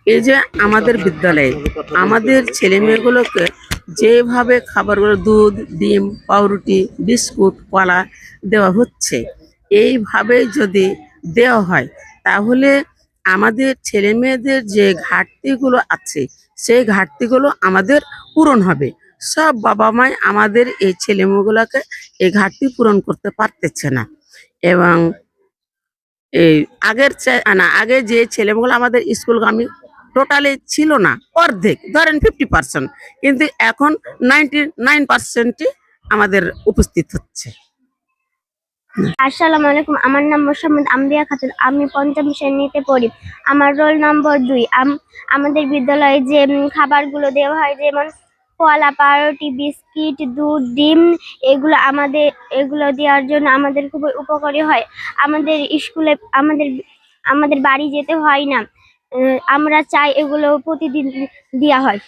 এই যে আমাদের বিদ্যালয়ে আমাদের ছেলে মেয়েগুলোকে যেভাবে খাবারগুলো দুধ, ডিম, পাউরুটি, বিস্কুট, কলা দেওয়া হচ্ছে, এইভাবে যদি দেওয়া হয় তাহলে আমাদের ছেলে মেয়েদের যে ঘাটতিগুলো আছে সেই ঘাটতিগুলো আমাদের পূরণ হবে। সব বাবা মাই আমাদের এই ছেলে মেয়েগুলোকে এই ঘাটতি পূরণ করতে পারতেছে না। এবং এই আগে যে ছেলেগুলো আমাদের স্কুলগামী টোটালি ছিল না, অর্ধেক ধরেন 50%, কিন্তু এখন 99% আমাদের উপস্থিত হচ্ছে। আসসালামু আলাইকুম। আমার নাম মোসাম্মদ আম্বিয়া খাতুন। আমি পঞ্চম শ্রেণীতে পড়ি। আমার রোল নম্বর 2। আমাদের বিদ্যালয়ে যে খাবারগুলো দেওয়া হয়, যেমন কলা, পাউরুটি, বিস্কিট, দুধ, ডিম, এগুলো দেওয়ার জন্য আমাদের খুবই উপকারী হয়। আমাদের স্কুলে আমাদের বাড়ি যেতে হয় না। আমরা চাই এগুলো প্রতিদিন দেওয়া হয়।